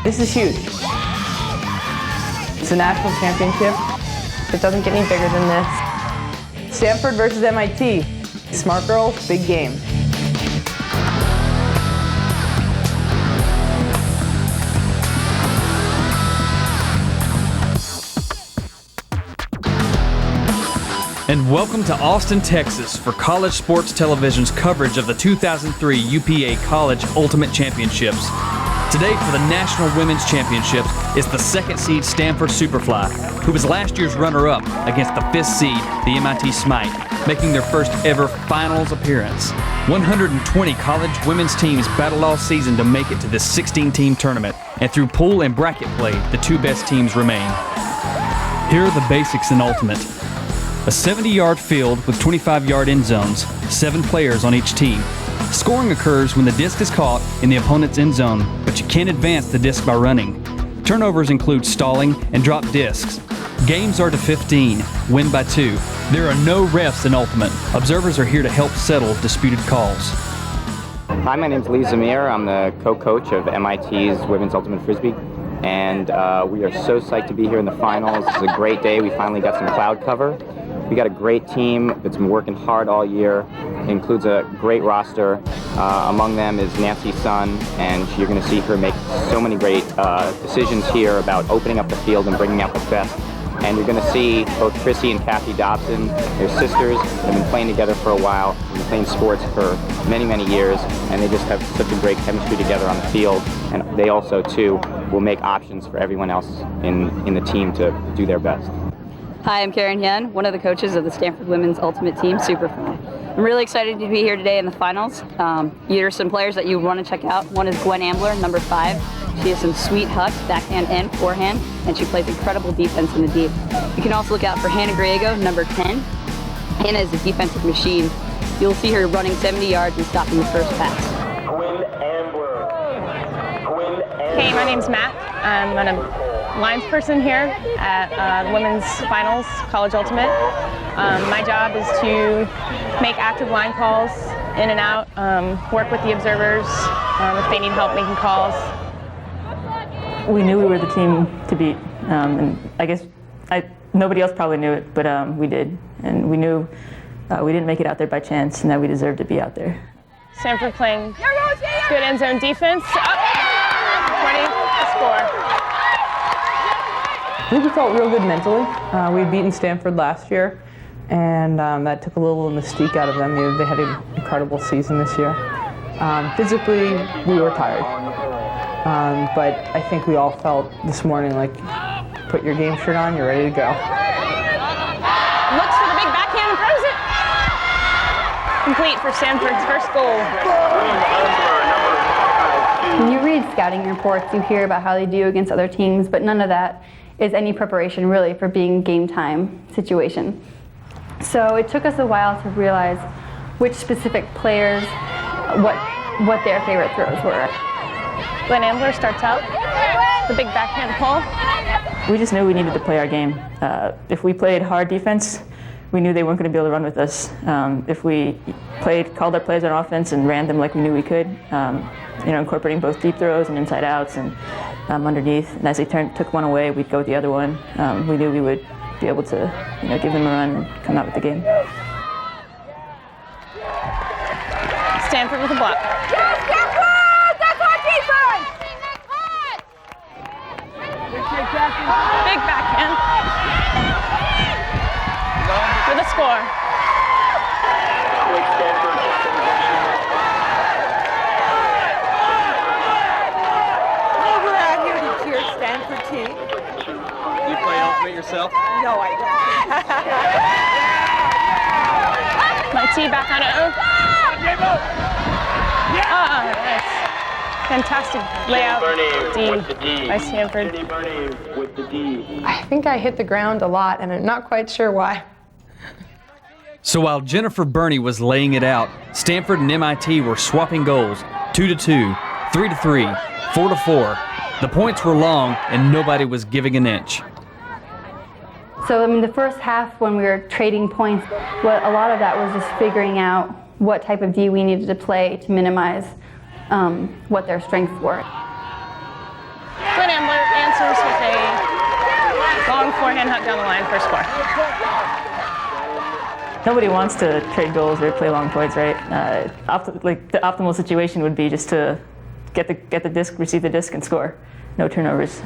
This is huge. It's a national championship. It doesn't get any bigger than this. Stanford versus MIT. Smart girls, big game. And welcome to Austin, Texas for College Sports Television's coverage of the 2003 UPA College Ultimate Championships. Today for the National Women's Championships is the second seed Stanford Superfly, who was last year's runner-up against the fifth seed, the MIT Smite, making their first ever finals appearance. 120 college women's teams battled all season to make it to this 16-team tournament, and through pool and bracket play, the two best teams remain. Here are the basics in Ultimate. A 70-yard field with 25-yard end zones, 7 players on each team. Scoring occurs when the disc is caught in the opponent's end zone, but you can't advance the disc by running. Turnovers include stalling and drop discs. Games are to 15, win by 2. There are no refs in Ultimate. Observers are here to help settle disputed calls. Hi, my name's Lee Zamir. I'm the co-coach of MIT's Women's Ultimate Frisbee. And we are so psyched to be here in the finals. It's a great day. We finally got some cloud cover. We got a great team that's been working hard all year. It includes a great roster. Among them is Nancy Sun, and you're going to see her make so many great decisions here about opening up the field and bringing out the best. And you're going to see both Chrissy and Kathy Dobson. They're sisters. They've been playing together for a while. They've been playing sports for many, many years, and they just have such a great chemistry together on the field. And they also, too, will make options for everyone else in the team to do their best. Hi, I'm Karen Yen, one of the coaches of the Stanford Women's Ultimate Team, Superfly. I'm really excited to be here today in the finals. Here are some players that you want to check out. One is Gwen Ambler, number 5. She has some sweet hucks, backhand and forehand, and she plays incredible defense in the deep. You can also look out for Hannah Griego, number 10. Hannah is a defensive machine. You'll see her running 70 yards and stopping the first pass. Gwen Ambler. Hey, my name's Matt. I'm a lines person here at the Women's Finals College Ultimate. My job is to make active line calls in and out, work with the observers if they need help making calls. We knew we were the team to beat, and I guess nobody else probably knew it, but we did. And we knew we didn't make it out there by chance and that we deserved to be out there. Stanford playing good end zone defense. Up, 20, score. I think we felt real good mentally. We had beaten Stanford last year, and that took a little mystique out of them. They had an incredible season this year. Physically, we were tired, but I think we all felt this morning like, put your game shirt on, you're ready to go. Looks for the big backhand and throws it. Complete for Stanford's first goal. When you read scouting reports, you hear about how they do against other teams, but none of that is any preparation really for being game time situation. So it took us a while to realize which specific players, what their favorite throws were. Gwen Ambler starts out, the big backhand pull. We just knew we needed to play our game. If we played hard defense, we knew they weren't going to be able to run with us. If we called our plays on offense and ran them like we knew we could, incorporating both deep throws and inside outs and underneath. And as they took one away, we'd go with the other one. We knew we would be able to, give them a run and come out with the game. Stanford with a block. Yes, Stanford! That's our defense! Big backhand. With a score. We're out here to cheer Stanford team. You play Ultimate yourself? No, I don't. My T back on it. Nice. Fantastic layout. D by Stanford. I think I hit the ground a lot, and I'm not quite sure why. So while Jennifer Burney was laying it out, Stanford and MIT were swapping goals, 2-2, 3-3, 4-4. The points were long, and nobody was giving an inch. So the first half when we were trading points, a lot of that was just figuring out what type of D we needed to play to minimize what their strengths were. Gwen answers with a long forehand hook down the line for a score. Nobody wants to trade goals or play long points, right? The optimal situation would be just to get the disc, receive the disc, and score. No turnovers.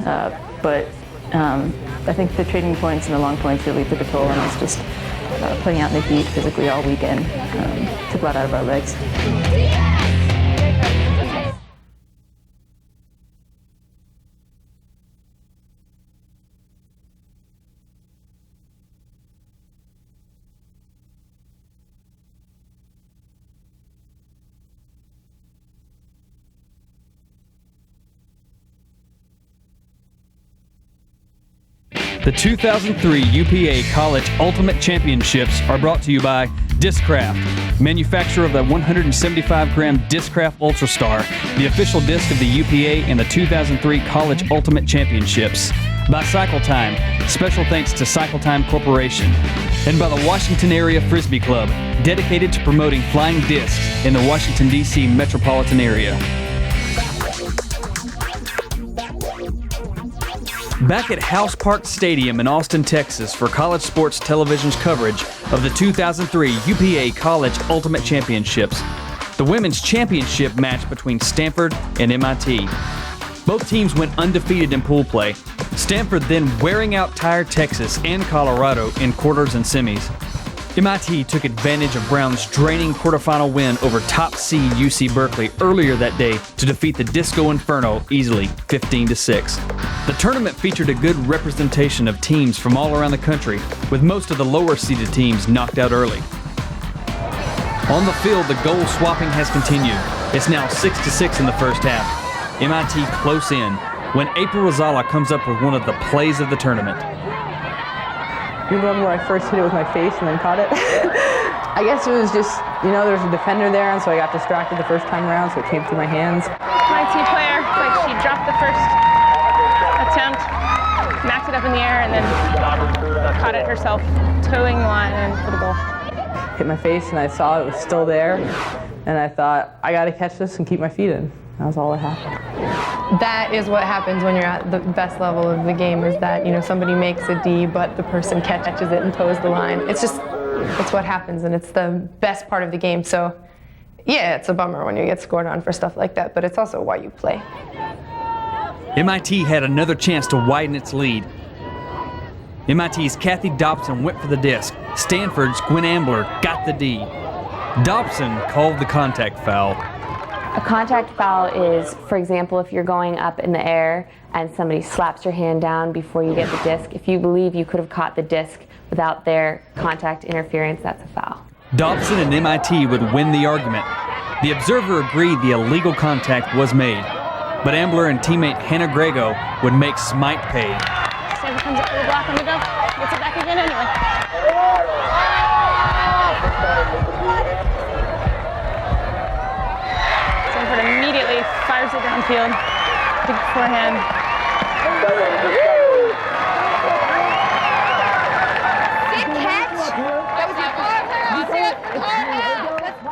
But I think the trading points and the long points really took a toll on us. Just putting out in the heat physically all weekend took a lot out of our legs. The 2003 UPA College Ultimate Championships are brought to you by Discraft, manufacturer of the 175-gram Discraft Ultra Star, the official disc of the UPA and the 2003 College Ultimate Championships. By Cycle Time, special thanks to Cycle Time Corporation. And by the Washington Area Frisbee Club, dedicated to promoting flying discs in the Washington, D.C. metropolitan area. Back at House Park Stadium in Austin, Texas for College Sports Television's coverage of the 2003 UPA College Ultimate Championships, the women's championship match between Stanford and MIT. Both teams went undefeated in pool play, Stanford then wearing out tired Texas and Colorado in quarters and semis. MIT took advantage of Brown's draining quarterfinal win over top seed UC Berkeley earlier that day to defeat the Disco Inferno easily, 15-6. The tournament featured a good representation of teams from all around the country, with most of the lower seeded teams knocked out early. On the field, the goal swapping has continued. It's now 6-6 in the first half. MIT close in when April Rosala comes up with one of the plays of the tournament. You remember when I first hit it with my face and then caught it? I guess it was just, there's a defender there, and so I got distracted the first time around, so it came through my hands. My team player, she dropped the first attempt, knocked it up in the air, and then caught it herself, toeing the line and for the goal. Hit my face, and I saw it was still there, and I thought, I got to catch this and keep my feet in. That was all that happened. That is what happens when you're at the best level of the game, is that, somebody makes a D, but the person catches it and toes the line. It's what happens, and it's the best part of the game. So, yeah, it's a bummer when you get scored on for stuff like that, but it's also why you play. MIT had another chance to widen its lead. MIT's Kathy Dobson went for the disc. Stanford's Gwen Ambler got the D. Dobson called the contact foul. A contact foul is, for example, if you're going up in the air and somebody slaps your hand down before you get the disc. If you believe you could have caught the disc without their contact interference, that's a foul. Dobson and MIT would win the argument. The observer agreed the illegal contact was made, but Ambler and teammate Hannah Grego would make Smite pay. Stanford comes up with a block on the go, gets it back again anyway. Immediately fires it downfield. Big forehand.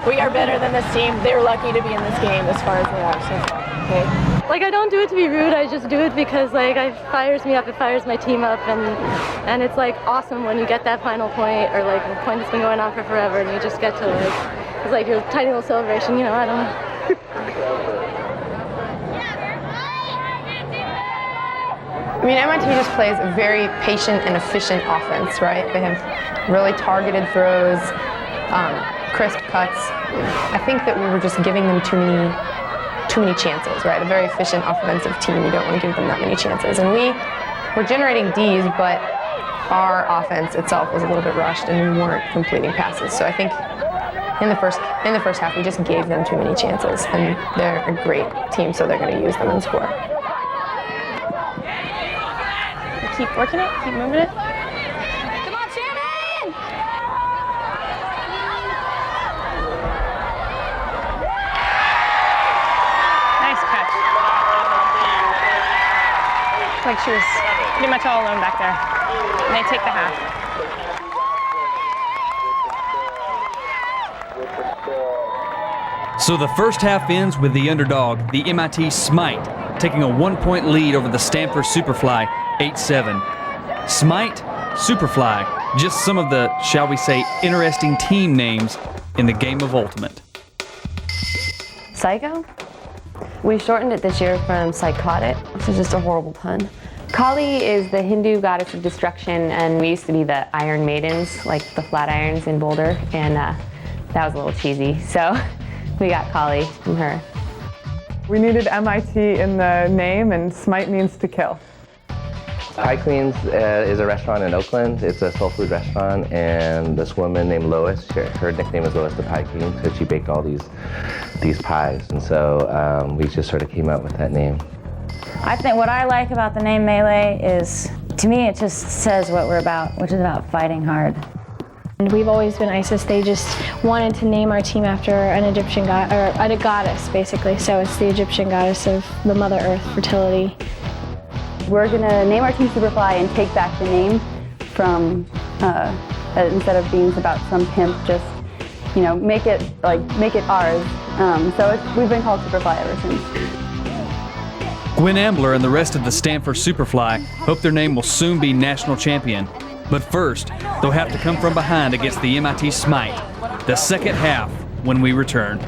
We are better than this team. They're lucky to be in this game as far as they are. So, okay. I don't do it to be rude. I just do it because it fires me up. It fires my team up, and it's awesome when you get that final point, or a point that's been going on for forever, and you just get to it's your tiny little celebration. I don't know. MIT just plays a very patient and efficient offense, right? They have really targeted throws, crisp cuts. I think that we were just giving them too many chances, right? A very efficient offensive team, you don't want to give them that many chances. And we were generating Ds, but our offense itself was a little bit rushed, and we weren't completing passes. So I think in the first half, we just gave them too many chances, and they're a great team, so they're going to use them and score. Keep working it, keep moving it. Come on, Shannon! Nice catch. It's she was pretty much all alone back there. And they take the half. So the first half ends with the underdog, the MIT Smite, taking a 1-point lead over the Stanford Superfly, 8-7. Smite, Superfly, just some of the, shall we say, interesting team names in the game of Ultimate. Psycho? We shortened it this year from psychotic, which is just a horrible pun. Kali is the Hindu goddess of destruction, and we used to be the Iron Maidens, like the Flatirons in Boulder, and that was a little cheesy, so we got Kali from her. We needed MIT in the name, and Smite means to kill. Pie Queens is a restaurant in Oakland. It's a soul food restaurant, and this woman named Lois, her nickname is Lois the Pie Queen, because she baked all these pies, and so we just sort of came up with that name. I think what I like about the name Melee is, to me, it just says what we're about, which is about fighting hard. And we've always been ISIS. They just wanted to name our team after an Egyptian god, or a goddess, basically. So it's the Egyptian goddess of the Mother Earth, fertility. We're gonna name our team Superfly and take back the name from, instead of being about some pimp, just, you know, make it ours. We've been called Superfly ever since. Gwen Ambler and the rest of the Stanford Superfly hope their name will soon be national champion. But first, they'll have to come from behind against the MIT Smite. The second half when we return.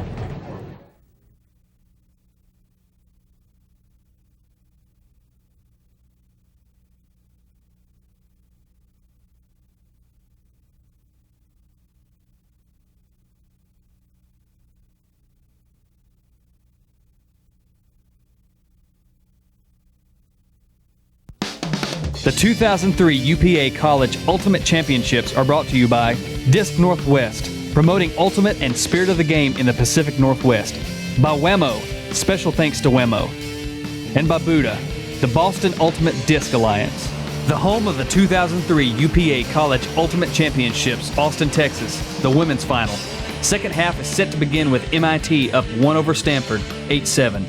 The 2003 UPA College Ultimate Championships are brought to you by Disc Northwest, promoting ultimate and spirit of the game in the Pacific Northwest. By Wemo, special thanks to Wemo. And by Buddha, the Boston Ultimate Disc Alliance. The home of the 2003 UPA College Ultimate Championships, Austin, Texas, the women's final. Second half is set to begin with MIT up 1 over Stanford, 8-7.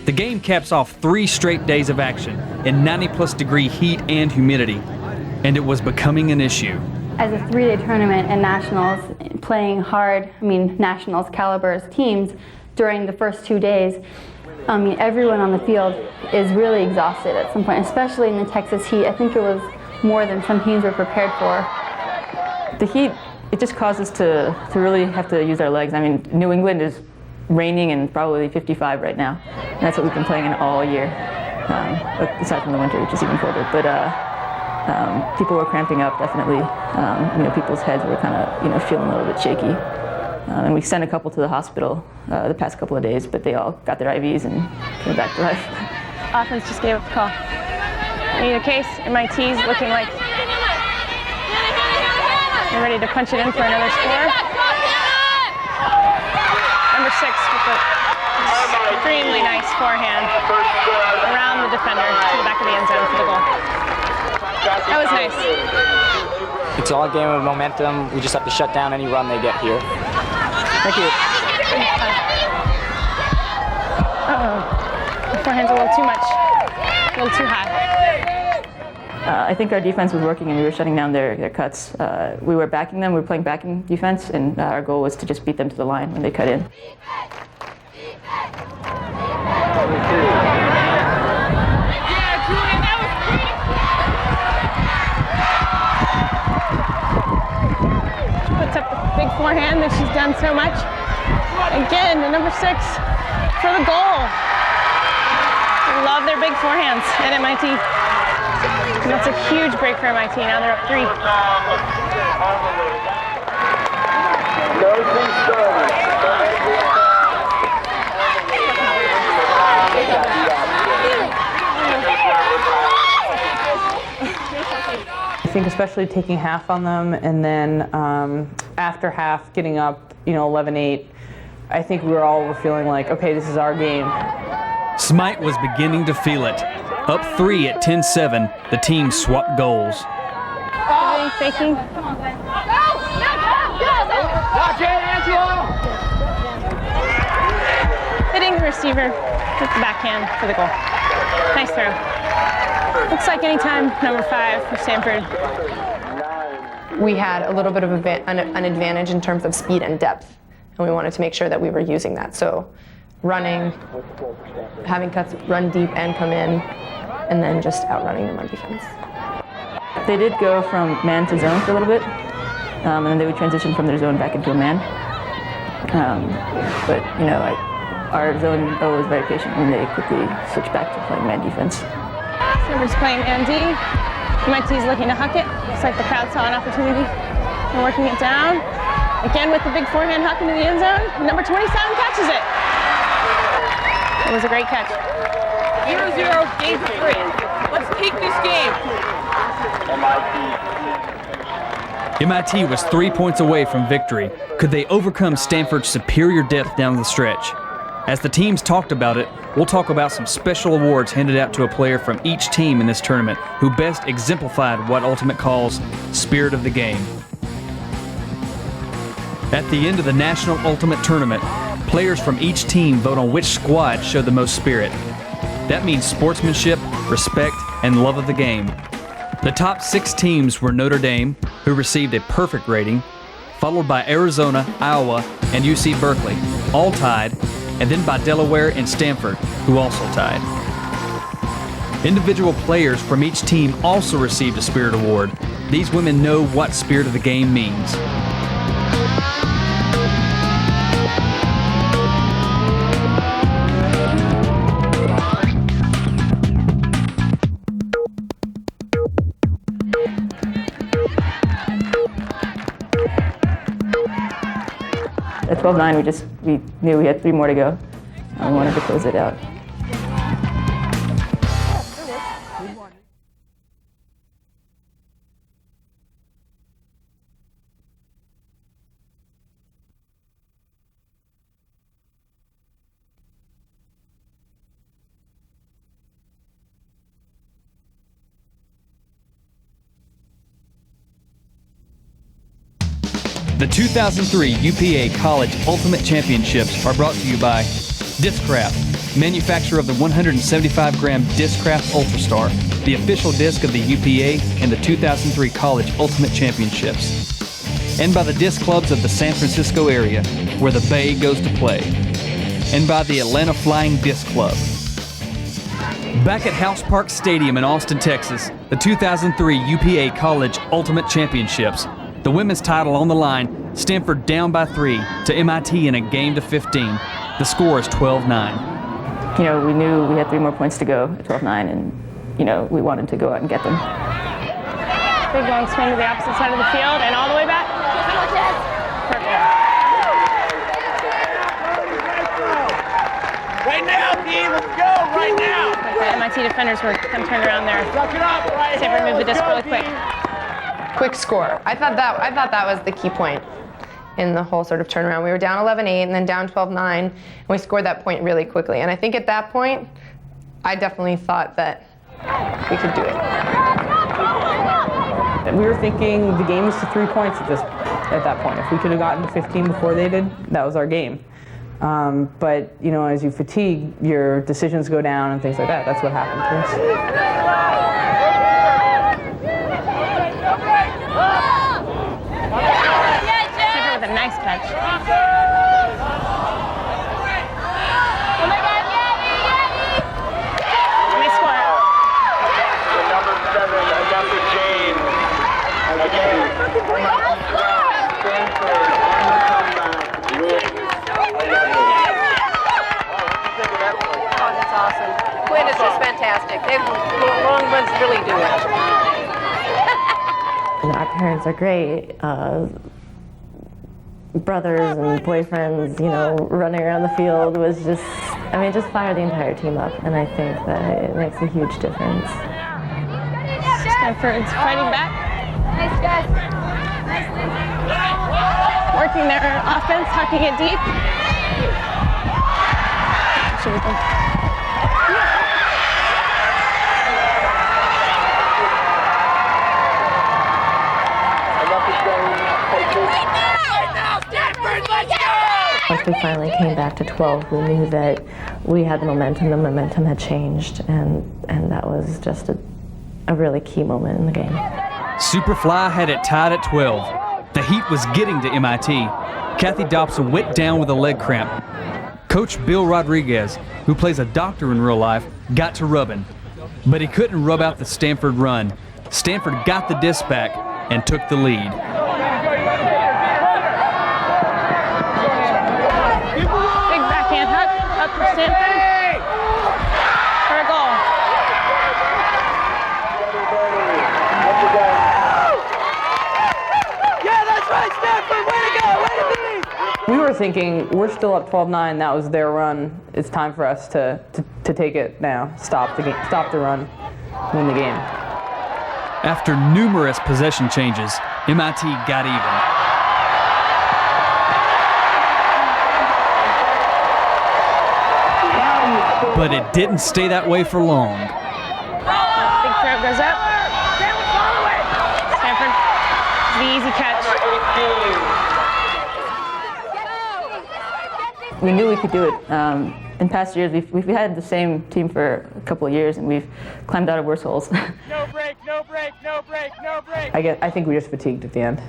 The game caps off 3 straight days of action in 90+ degree heat and humidity, and it was becoming an issue. As a 3-day tournament and nationals, playing hard, nationals calibers teams during the first 2 days, everyone on the field is really exhausted at some point, especially in the Texas heat. I think it was more than some teams were prepared for. The heat, it just causes us to really have to use our legs. New England is raining and probably 55 right now. And that's what we've been playing in all year, aside from the winter, which is even colder. But people were cramping up, definitely. People's heads were kind of, feeling a little bit shaky. And we sent a couple to the hospital the past couple of days, but they all got their IVs and came back to life. Offense just gave up the call. In either case, MIT's looking like they're ready to punch it in for another score. Number 6 with an extremely nice forehand around the defender to the back of the end zone for the goal. That was nice. It's all a game of momentum. We just have to shut down any run they get here. Thank you. The forehand's a little too much, a little too high. I think our defense was working and we were shutting down their cuts. We were backing them, we were playing backing defense, and our goal was to just beat them to the line when they cut in. She puts up the big forehand that she's done so much. Again, the number 6 for the goal. I love their big forehands at MIT. And that's a huge break for MIT. Now they're up 3. I think especially taking half on them, and then after half getting up, 11-8, I think we were feeling like, okay, this is our game. Smite was beginning to feel it. Up 3 at 10-7, the team swapped goals. Faking. Hitting the receiver with the backhand for the goal. Nice throw. Looks like anytime number 5 for Stanford. We had a little bit of an advantage in terms of speed and depth, and we wanted to make sure that we were using that. So running, having cuts run deep and come in, and then just outrunning them on defense. They did go from man to zone for a little bit, and then they would transition from their zone back into a man. But you know, our zone O was very patient, and they quickly switched back to playing man defense. Stanford's playing man D. MIT's looking to huck it. Looks like the crowd saw an opportunity. They're working it down. Again with the big forehand huck into the end zone. Number 27 catches it. It was a great catch. 0-0, game 3. Let's take this game. MIT was 3 points away from victory. Could they overcome Stanford's superior depth down the stretch? As the teams talked about it, we'll talk about some special awards handed out to a player from each team in this tournament who best exemplified what Ultimate calls spirit of the game. At the end of the National Ultimate Tournament, players from each team vote on which squad showed the most spirit. That means sportsmanship, respect, and love of the game. The top 6 teams were Notre Dame, who received a perfect rating, followed by Arizona, Iowa, and UC Berkeley, all tied, and then by Delaware and Stanford, who also tied. Individual players from each team also received a Spirit Award. These women know what spirit of the game means. At 12-9, we knew we had 3 more to go. We wanted to close it out. The 2003 UPA College Ultimate Championships are brought to you by Discraft, manufacturer of the 175-gram Discraft Ultrastar, the official disc of the UPA and the 2003 College Ultimate Championships. And by the disc clubs of the San Francisco area, where the Bay goes to play. And by the Atlanta Flying Disc Club. Back at House Park Stadium in Austin, Texas, the 2003 UPA College Ultimate Championships. The women's title on the line, Stanford down by 3 to MIT in a game to 15. The score is 12-9. You know, we knew we had 3 more points to go at 12-9, and you know, we wanted to go out and get them. Big long swing to the opposite side of the field and all the way back. Right now, team, let's go, right now. The MIT defenders were kind of turned around there. Stanford moved the disc really quick. Quick score. I thought that was the key point in the whole sort of turnaround. We were down 11-8 and then down 12-9, and we scored that point really quickly. And I think at that point, I definitely thought that we could do it. We were thinking the game was to 3 points at that point. If we could have gotten to 15 before they did, that was our game. But you know, as you fatigue, your decisions go down and things like that. That's what happened to us. With a nice catch. Nice score. Number 7, Dr. James. Oh, that's awesome. Quinn is just fantastic. Long ones really do it. Our parents are great. Brothers and boyfriends, you know, running around the field was just, I mean, just fire the entire team up, and I think that it makes a huge difference. Stanford's fighting back. Nice, guys. Working their offense, hucking it deep. Once we finally came back to 12, we knew that we had the momentum had changed, and that was just a really key moment in the game. Superfly had it tied at 12. The heat was getting to MIT. Kathy Dobson went down with a leg cramp. Coach Bill Rodriguez, who plays a doctor in real life, got to rubbing, but he couldn't rub out the Stanford run. Stanford got the disc back and took the lead. Big backhand hook up for Stanford for a goal. Yeah, that's right, Stanford. Way to go. Way to be. We were thinking, we're still up 12-9. That was their run. It's time for us to take it now. Stop the run, win the game. After numerous possession changes, MIT got even. But it didn't stay that way for long. Big throw goes up. Stanford, the easy catch. We knew we could do it. In past years, we've had the same team for a couple of years, and we've climbed out of worse holes. No break, no break, no break, no break. I think we were just fatigued at the end.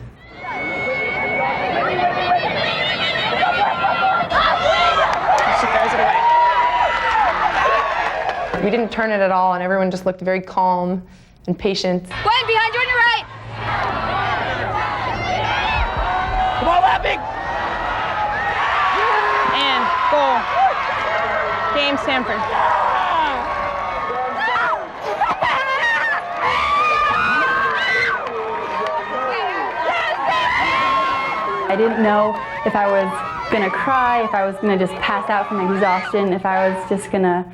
She throws it away. We didn't turn it at all, and everyone just looked very calm and patient. Gwen, behind you on your right. Come on, Lapping. And goal. Game Stanford. I didn't know if I was gonna cry, if I was gonna just pass out from exhaustion, if I was just gonna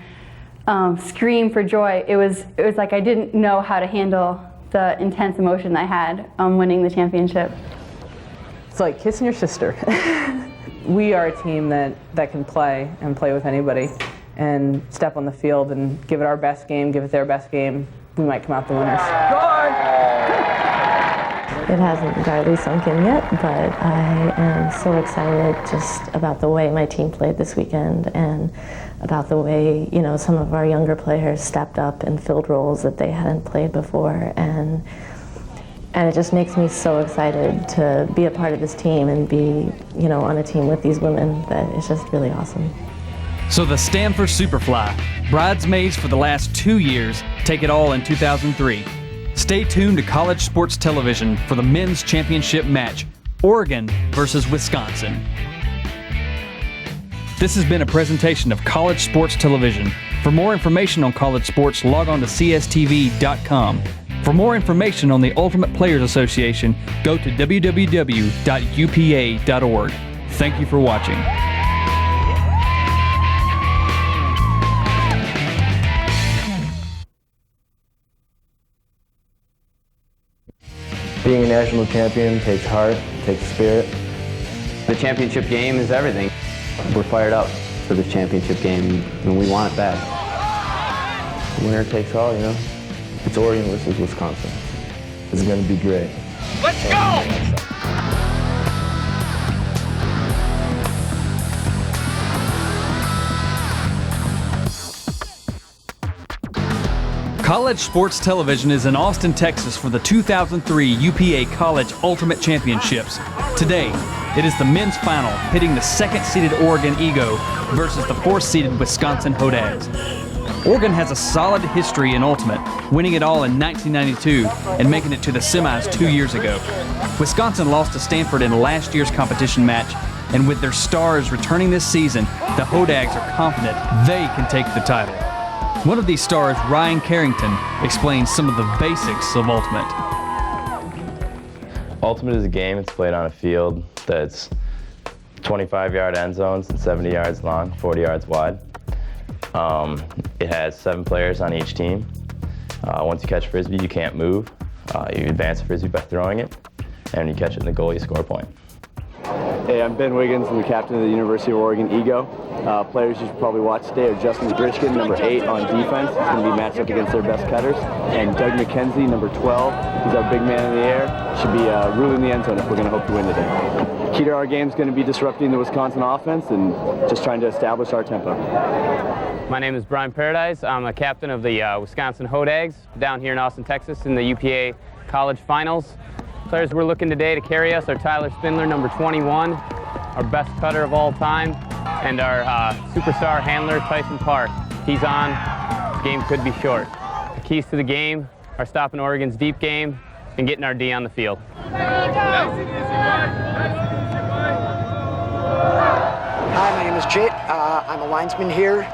scream for joy. It was like I didn't know how to handle the intense emotion I had winning the championship. It's like kissing your sister. We are a team that can play and play with anybody and step on the field and give it our best game, give it their best game. We might come out the winners. It hasn't entirely sunk in yet, but I am so excited just about the way my team played this weekend and about the way, you know, some of our younger players stepped up and filled roles that they hadn't played before, and it just makes me so excited to be a part of this team and be, you know, on a team with these women. That it's just really awesome. So the Stanford Superfly, bridesmaids for the last 2 years, take it all in 2003. Stay tuned to College Sports Television for the men's championship match, Oregon versus Wisconsin. This has been a presentation of College Sports Television. For more information on college sports, log on to cstv.com. For more information on the Ultimate Players Association, go to www.upa.org. Thank you for watching. Being a national champion takes heart, takes spirit. The championship game is everything. We're fired up for this championship game, and we want it bad. Winner takes all, you know. It's Oregon versus Wisconsin. It's going to be great. Let's go! College Sports Television is in Austin, Texas for the 2003 UPA College Ultimate Championships. Today, it is the men's final pitting the second-seeded Oregon Ego versus the fourth-seeded Wisconsin Hodags. Oregon has a solid history in Ultimate, winning it all in 1992 and making it to the semis 2 years ago. Wisconsin lost to Stanford in last year's competition match, and with their stars returning this season, the Hodags are confident they can take the title. One of these stars, Ryan Carrington, explains some of the basics of Ultimate. Ultimate is a game. It's played on a field that's 25-yard end zones and 70 yards long, 40 yards wide. It has 7 players on each team. Once you catch Frisbee, you can't move. You advance the Frisbee by throwing it, and when you catch it in the goal, you score a point. Hey, I'm Ben Wiggins. I'm the captain of the University of Oregon Ego. Players you should probably watch today are Justin Grishkin, number 8 on defense. He's going to be matched up against their best cutters. And Doug McKenzie, number 12. He's our big man in the air. Should be ruling the end zone if we're going to hope to win today. Key to our game is going to be disrupting the Wisconsin offense and just trying to establish our tempo. My name is Brian Paradise. I'm a captain of the Wisconsin Hodags down here in Austin, Texas in the UPA College Finals. Players we're looking today to carry us are Tyler Spindler, number 21, our best cutter of all time. and our superstar handler, Tyson Park. He's on. Game could be short. The keys to the game are stopping Oregon's deep game and getting our D on the field. Hi, my name is Jit. I'm a linesman here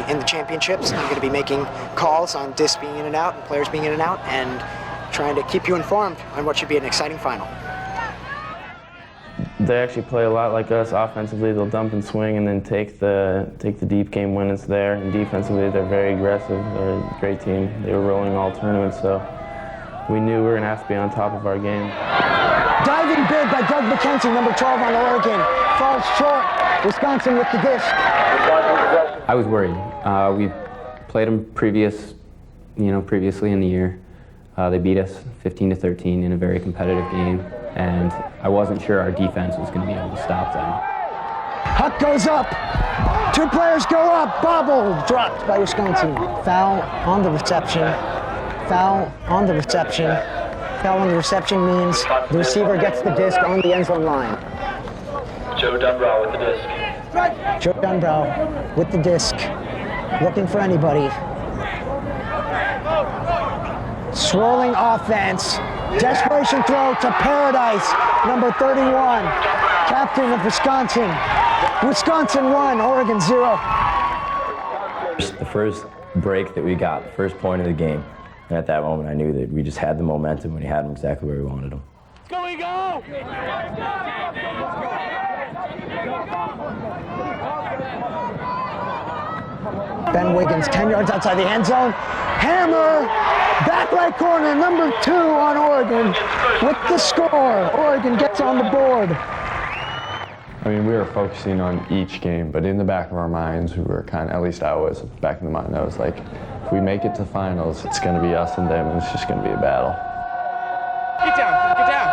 in the championships. I'm going to be making calls on discs being in and out and players being in and out, and trying to keep you informed on what should be an exciting final. They actually play a lot like us offensively. They'll dump and swing and then take the deep game when it's there. And defensively, they're very aggressive. They're a great team. They were rolling all tournaments, so we knew we were going to have to be on top of our game. Diving big by Doug McKenzie, number 12 on Oregon. Falls short. Wisconsin with the disc. I was worried. We played them previously in the year. They beat us 15-13 in a very competitive game, and I wasn't sure our defense was going to be able to stop them. Huck goes up. 2 players go up. Bobble dropped by Wisconsin. Foul on the reception. Foul on the reception. Foul on the reception means the receiver gets the disc on the end zone line. Joe Dunbrow with the disc. Joe Dunbrow with the disc. Looking for anybody. Swirling offense. Desperation throw to Paradise, number 31. Captain of Wisconsin. Wisconsin 1, Oregon 0. The first break that we got, first point of the game. And at that moment, I knew that we just had the momentum and we had them exactly where we wanted them. Let's go, Eagle! Ben Wiggins, 10 yards outside the end zone. Hammer, back right corner, number 2 on Oregon with the score. Oregon gets on the board. I mean, we were focusing on each game, but in the back of our minds, we were at least I was, back in the mind, I was like, if we make it to finals, it's going to be us and them, and it's just going to be a battle. Get down, get down.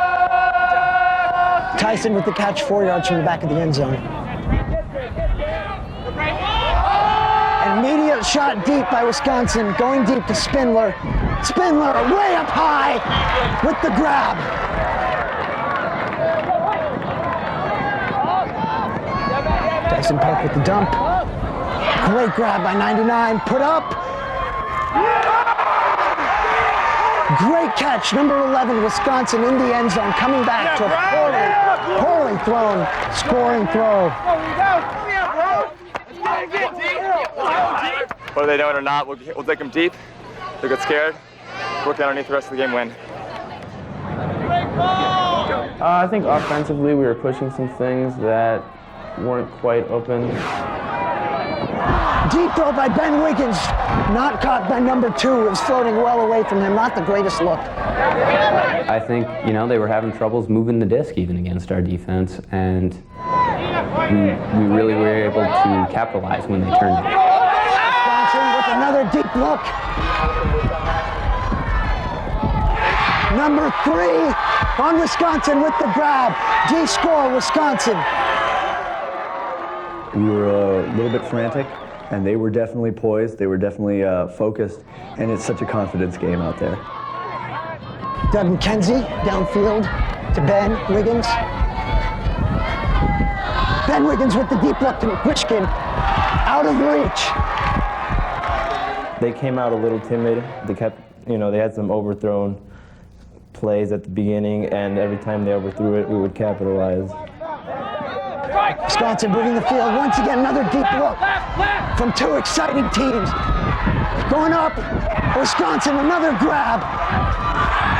Tyson with the catch, 4 yards from the back of the end zone. Immediate shot deep by Wisconsin, going deep to Spindler. Spindler way up high with the grab. Tyson Park with the dump. Great grab by 99, put up. Great catch, number 11, Wisconsin in the end zone, coming back to a poorly thrown, scoring throw. Whether they know it or not, we'll take them deep. They'll get scared. Work underneath the rest of the game, win. I think offensively we were pushing some things that weren't quite open. Deep throw by Ben Wiggins, not caught by number 2. It was floating well away from him, not the greatest look. I think, they were having troubles moving the disc even against our defense, and we really were able to capitalize when they turned it. With another deep look. Number 3 on Wisconsin with the grab. D-score, Wisconsin. We were a little bit frantic, and they were definitely poised. They were definitely focused, and it's such a confidence game out there. Doug McKenzie downfield to Ben Wiggins. Ben Wiggins with the deep look to Wishkin. Out of reach. They came out a little timid. They kept, they had some overthrown plays at the beginning, and every time they overthrew it, we would capitalize. Wisconsin bringing the field. Once again, another deep look from 2 exciting teams. Going up, Wisconsin, another grab,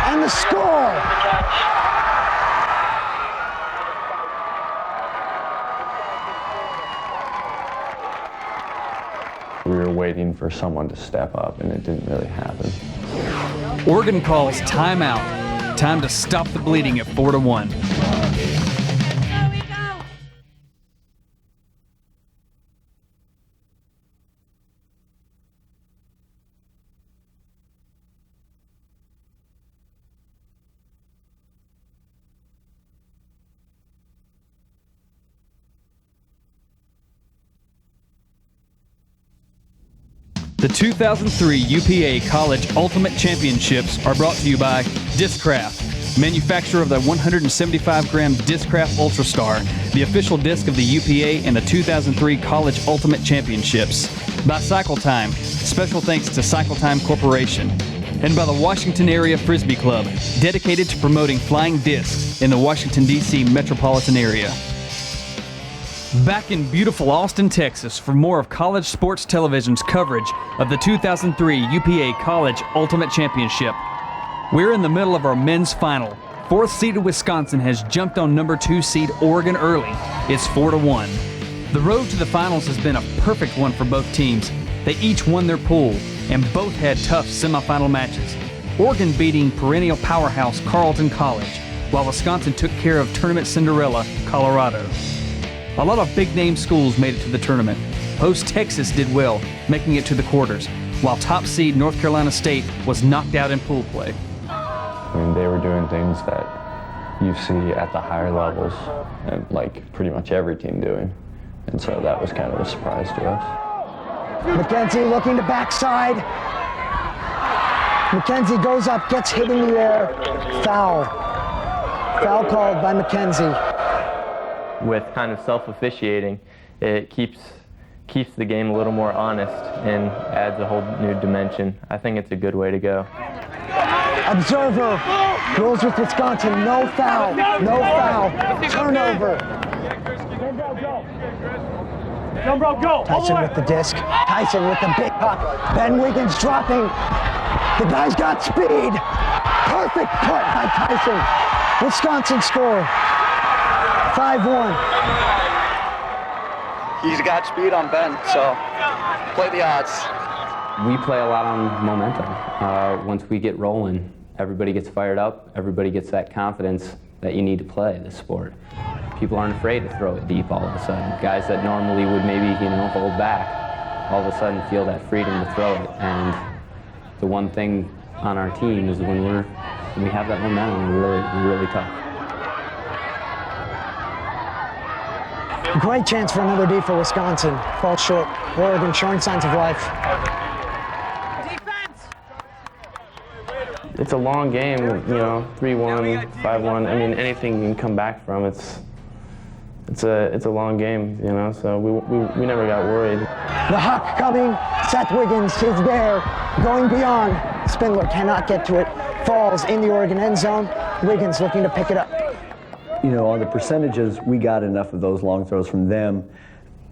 and the score. We were waiting for someone to step up, and it didn't really happen. Oregon calls timeout. Time to stop the bleeding at 4-1. The 2003 UPA College Ultimate Championships are brought to you by Discraft, manufacturer of the 175-gram Discraft Ultra Star, the official disc of the UPA and the 2003 College Ultimate Championships. By Cycle Time, special thanks to Cycle Time Corporation. And by the Washington Area Frisbee Club, dedicated to promoting flying discs in the Washington, D.C. metropolitan area. Back in beautiful Austin, Texas for more of College Sports Television's coverage of the 2003 UPA College Ultimate Championship. We're in the middle of our men's final. 4th-seeded Wisconsin has jumped on number 2 seed Oregon early. It's 4-1. The road to the finals has been a perfect one for both teams. They each won their pool, and both had tough semifinal matches. Oregon beating perennial powerhouse Carleton College, while Wisconsin took care of tournament Cinderella, Colorado. A lot of big-name schools made it to the tournament. Host Texas did well, making it to the quarters, while top seed North Carolina State was knocked out in pool play. I mean, they were doing things that you see at the higher levels, and like pretty much every team doing. And so that was kind of a surprise to us. McKenzie looking to backside. McKenzie goes up, gets hit in the air. Foul. Foul called by McKenzie. With kind of self-officiating, it keeps the game a little more honest and adds a whole new dimension. I think it's a good way to go. Observer rules with Wisconsin. No foul. No foul. Turnover. Tyson with the disc. Tyson with the big puck. Ben Wiggins dropping. The guy's got speed. Perfect put by Tyson. Wisconsin score. 5-1. He's got speed on Ben, so play the odds. We play a lot on momentum. Once we get rolling, everybody gets fired up, everybody gets that confidence that you need to play this sport. People aren't afraid to throw it deep all of a sudden. Guys that normally would maybe, hold back, all of a sudden feel that freedom to throw it. And the one thing on our team is when we have that momentum, we're really tough. Great chance for another D for Wisconsin. Falls short. Oregon showing signs of life. It's a long game, 3-1, 5-1. I mean, anything you can come back from. It's a long game, so we never got worried. The huck coming. Seth Wiggins is there, going beyond. Spindler cannot get to it. Falls in the Oregon end zone. Wiggins looking to pick it up. On the percentages, we got enough of those long throws from them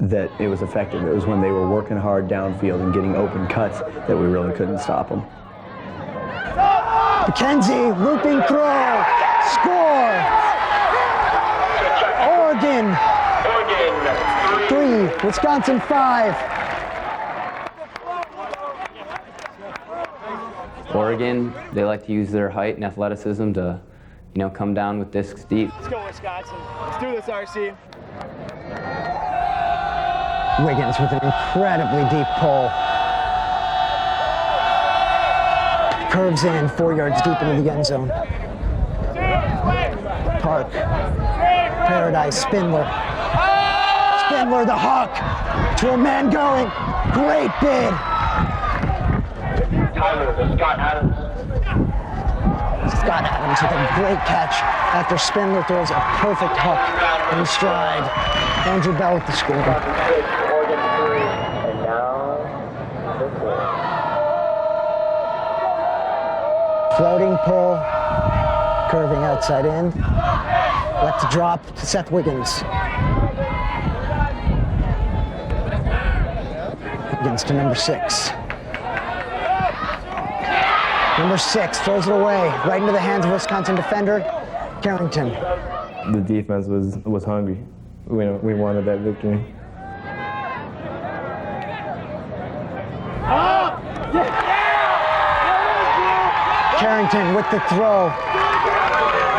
that it was effective. It was when they were working hard downfield and getting open cuts that we really couldn't stop them. McKenzie, looping throw, score! Oregon 3, Wisconsin 5. Oregon, they like to use their height and athleticism to come down with discs deep. Let's go, Wisconsin. Let's do this, RC. Wiggins with an incredibly deep pull. Curves in 4 yards deep into the end zone. Park. Paradise. Spindler. Spindler, the hawk. To a man going. Great bid. Scott Adams with a great catch after Spindler throws a perfect hook in stride. Andrew Bell with the score. Floating pull, curving outside in. Left to drop to Seth Wiggins. Wiggins to number 6. Number 6 throws it away, right into the hands of Wisconsin defender, Carrington. The defense was hungry. We wanted that victory. Carrington with the throw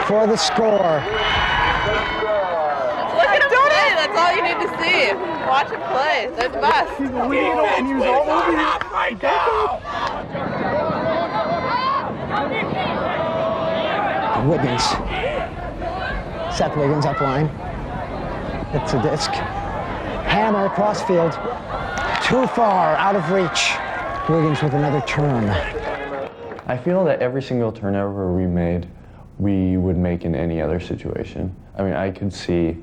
for the score. Look at him play. That's all you need to see. Watch him play. They're the best. Wiggins. Seth Wiggins up line. Hits the disc. Hammer across field. Too far, out of reach. Wiggins with another turn. I feel that every single turnover we made we would make in any other situation. I mean, I could see,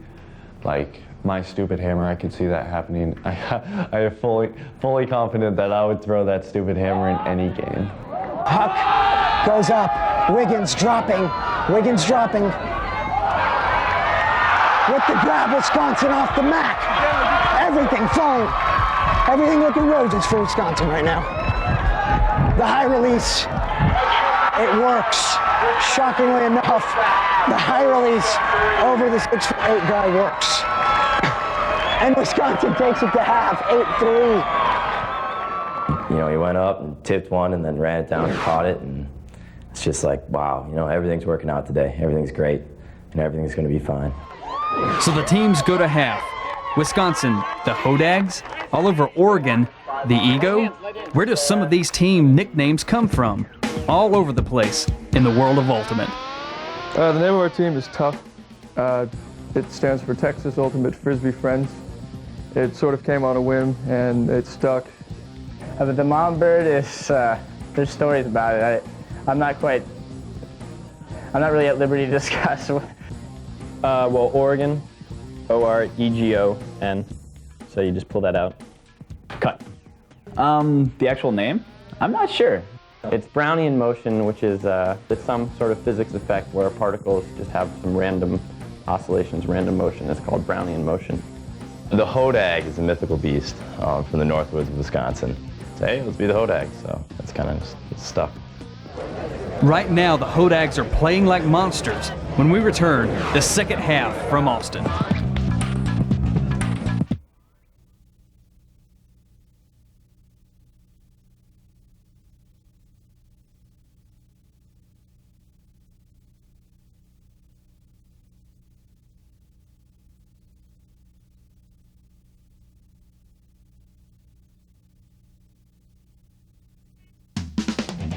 like, my stupid hammer, I could see that happening. I am fully confident that I would throw that stupid hammer in any game. Puck goes up. Wiggins dropping. Wiggins dropping. With the grab, Wisconsin off the mat. Everything falling. Everything looking roses for Wisconsin right now. The high release. It works. Shockingly enough, the high release over the 6'8" guy works. And Wisconsin takes it to half, 8-3. You know, he went up and tipped one and then ran it down and caught it, and it's just like, wow, you know, everything's working out today. Everything's great, and everything's going to be fine. So the teams go to half. Wisconsin, the Hodags, all over Oregon, the Ego. Where do some of these team nicknames come from? All over the place in the world of Ultimate. The name of our team is Tough. It stands for Texas Ultimate Frisbee Friends. It sort of came on a whim and it stuck. The mom bird is, there's stories about it. I'm not really at liberty to discuss. Well, Oregon, O-R-E-G-O-N. So you just pull that out. Cut. The actual name? I'm not sure. It's Brownian motion, which is it's some sort of physics effect where particles just have some random oscillations, random motion. It's called Brownian motion. The Hodag is a mythical beast from the northwoods of Wisconsin. So, hey, let's be the Hodag. So that's kind of stuck. Right now, the Hodags are playing like monsters. When we return, the second half from Austin.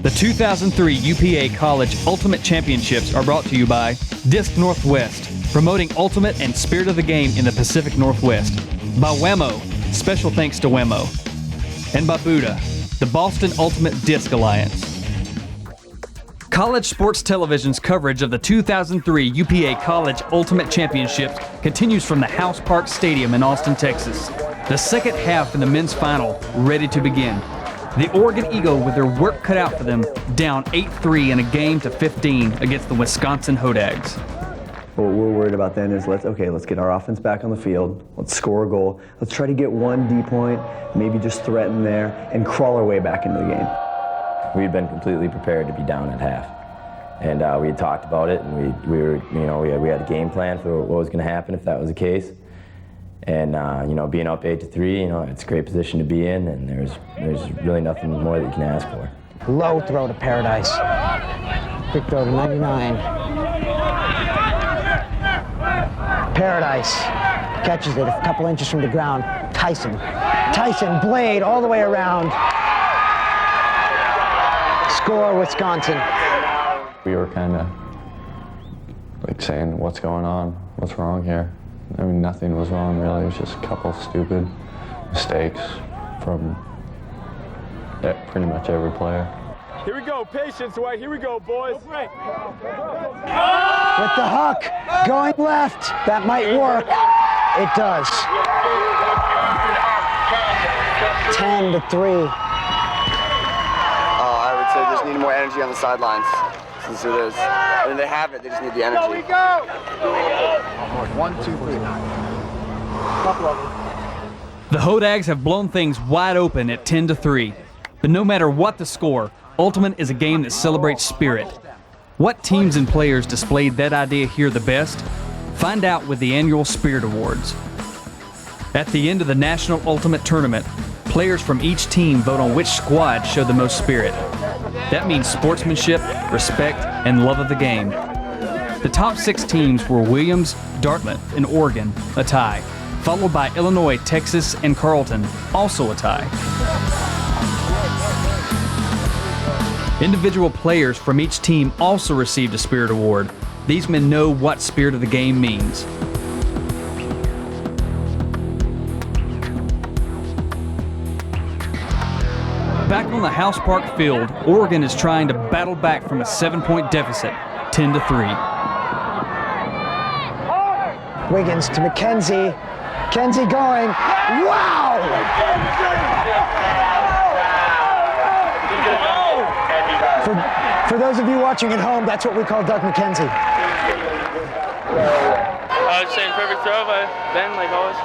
The 2003 UPA College Ultimate Championships are brought to you by Disc Northwest, promoting ultimate and spirit of the game in the Pacific Northwest. By Wemo, special thanks to Wemo. And by Buddha, the Boston Ultimate Disc Alliance. College Sports Television's coverage of the 2003 UPA College Ultimate Championships continues from the House Park Stadium in Austin, Texas. The second half in the men's final, ready to begin. The Oregon Eagle, with their work cut out for them, down 8-3 in a game to 15 against the Wisconsin Hodags. What we're worried about then is let's get our offense back on the field. Let's score a goal. Let's try to get one D point, maybe just threaten there, and crawl our way back into the game. We had been completely prepared to be down at half, and we had talked about it, and we had a game plan for what was going to happen if that was the case. And being up 8-3, it's a great position to be in, and there's really nothing more that you can ask for. Low throw to Paradise. Quick throw to 99. Paradise catches it a couple inches from the ground. Tyson, blade all the way around. Score, Wisconsin. We were kind of like saying, what's going on? What's wrong here? I mean, nothing was wrong, really. It was just a couple stupid mistakes from pretty much every player. Here we go, patience, White. Here we go, boys. With the hook, going left. That might work. It does. 10-3. I would say just need more energy on the sidelines, since it is. I mean, they have it, they just need the energy. Go, we go! 1, 2, 3. The Hodags have blown things wide open at 10-3. But no matter what the score, Ultimate is a game that celebrates spirit. What teams and players displayed that idea here the best? Find out with the annual Spirit Awards. At the end of the National Ultimate Tournament, players from each team vote on which squad showed the most spirit. That means sportsmanship, respect, and love of the game. The top 6 teams were Williams, Dartmouth, and Oregon, a tie, followed by Illinois, Texas, and Carleton, also a tie. Individual players from each team also received a Spirit Award. These men know what spirit of the game means. Back on the House Park field, Oregon is trying to battle back from a 7-point deficit. 10-3. Wiggins to McKenzie. McKenzie going. Wow! For those of you watching at home, that's what we call Doug McKenzie. I was saying perfect throw by Ben, like always.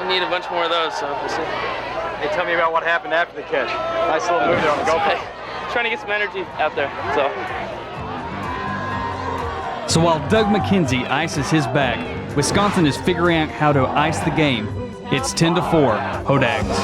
Need a bunch more of those, so we'll see. Hey, tell me about what happened after the catch. Nice little move there on the GoPro. Trying to get some energy out there, so. So while Doug McKenzie ices his bag, Wisconsin is figuring out how to ice the game. It's 10-4, Hodags.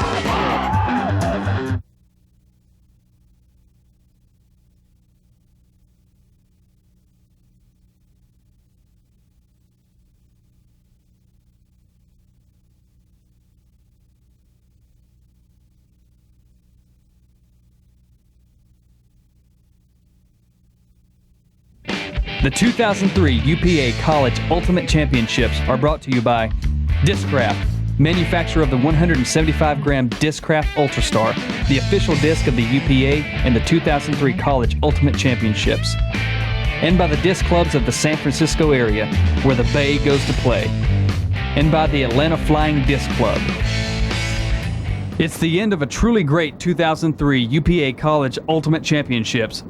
The 2003 UPA College Ultimate Championships are brought to you by Discraft, manufacturer of the 175-gram Discraft Ultrastar, the official disc of the UPA and the 2003 College Ultimate Championships, and by the disc clubs of the San Francisco area, where the Bay goes to play, and by the Atlanta Flying Disc Club. It's the end of a truly great 2003 UPA College Ultimate Championships.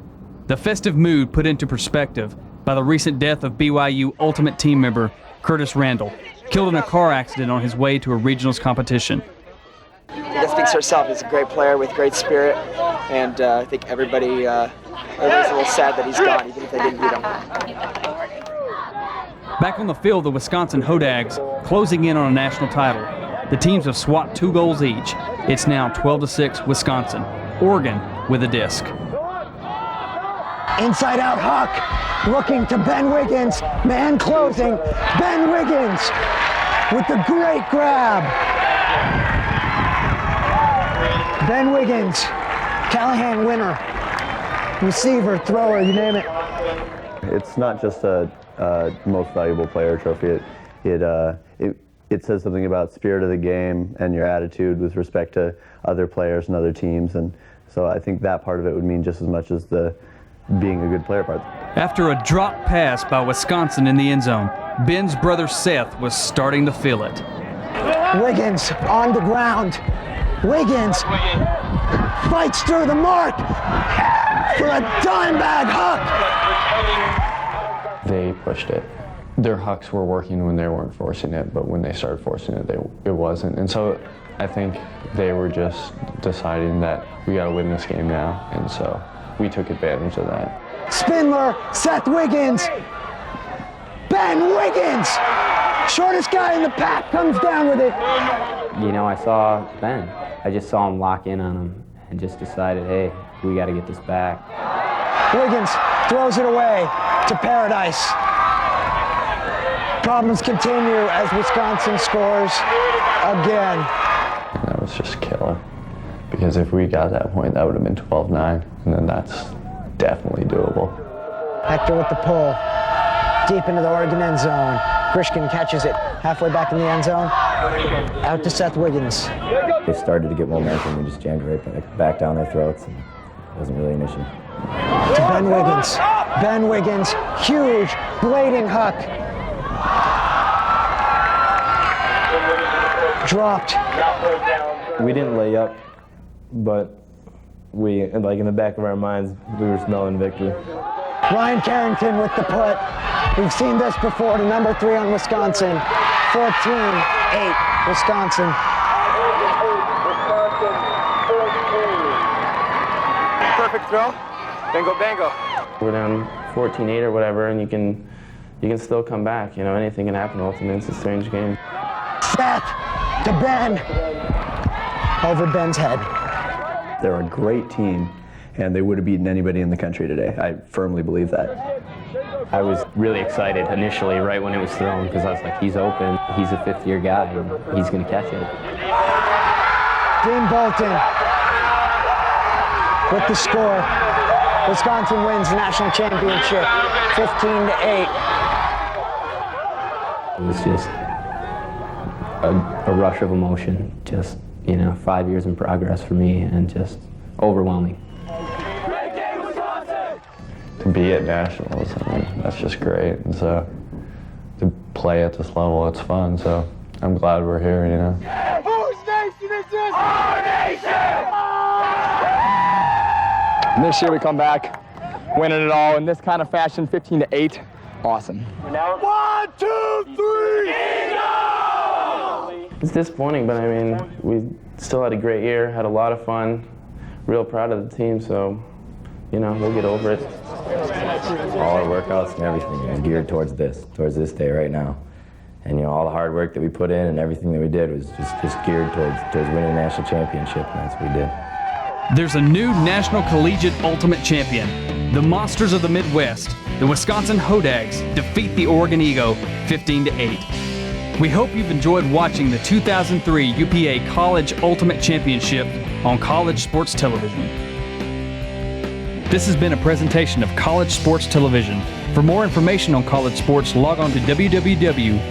The festive mood put into perspective by the recent death of BYU Ultimate team member Curtis Randall, killed in a car accident on his way to a regionals competition. That speaks for itself. He's a great player with great spirit, and I think everybody's a little sad that he's gone, even if they didn't beat him. Back on the field, the Wisconsin Hodags closing in on a national title. The teams have swapped 2 goals each. It's now 12-6 Wisconsin. Oregon with a disc. Inside out Huck, looking to Ben Wiggins, man closing, Ben Wiggins with the great grab. Ben Wiggins, Callahan winner, receiver, thrower, you name it. It's not just a most valuable player trophy. It says something about spirit of the game and your attitude with respect to other players and other teams, and so I think that part of it would mean just as much as the being a good player part. After a drop pass by Wisconsin in the end zone, Ben's brother Seth was starting to feel it. Wiggins on the ground. Wiggins fights through the mark for a dime bag huck. They pushed it. Their hucks were working when they weren't forcing it, but when they started forcing it, it wasn't. And so I think they were just deciding that we got to win this game now, and so we took advantage of that. Spindler, Seth Wiggins, Ben Wiggins, shortest guy in the pack, comes down with it. You know, I saw Ben. I just saw him lock in on him and just decided, hey, we got to get this back. Wiggins throws it away to Paradise. Problems continue as Wisconsin scores again. That was just killer. Because if we got that point, that would have been 12-9, and then that's definitely doable. Hector with the pull, deep into the Oregon end zone. Grishkin catches it halfway back in the end zone. Out to Seth Wiggins. They started to get momentum and just jammed right back down their throats, and it wasn't really an issue. To Ben Wiggins. Ben Wiggins, huge, blading huck. Dropped. We didn't lay up, but we, like in the back of our minds, we were smelling victory. Ryan Carrington with the put. We've seen this before to number 3 on Wisconsin. 14-8, Wisconsin. Perfect throw. Bango, bango. We're down 14-8 or whatever, and you can still come back. You know, anything can happen ultimately. It's a strange game. Seth to Ben. Over Ben's head. They're a great team, and they would have beaten anybody in the country today. I firmly believe that. I was really excited initially right when it was thrown because I was like, he's open, he's a 5th-year guy, and he's going to catch it. Dean Bolton with the score. Wisconsin wins the national championship, 15-8. It was just a rush of emotion, just, 5 years in progress for me, and just overwhelming. to be at nationals, I mean, that's just great. And so to play at this level, it's fun. So I'm glad we're here, you know. Whose nation is this? Our nation! And this year we come back, winning it all in this kind of fashion, 15-8. Awesome. 1, 2, 3! It's disappointing, but I mean, we still had a great year, had a lot of fun, real proud of the team, so, you know, we'll get over it. All our workouts and everything was geared towards this day right now. And you know, all the hard work that we put in and everything that we did was just geared towards winning a national championship, and that's what we did. There's a new National Collegiate Ultimate Champion. The Monsters of the Midwest, the Wisconsin Hodags, defeat the Oregon Ego 15-8. We hope you've enjoyed watching the 2003 UPA College Ultimate Championship on College Sports Television. This has been a presentation of College Sports Television. For more information on college sports, log on to www.cstv.com.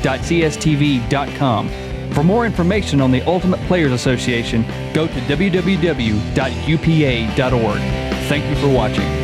For more information on the Ultimate Players Association, go to www.upa.org. Thank you for watching.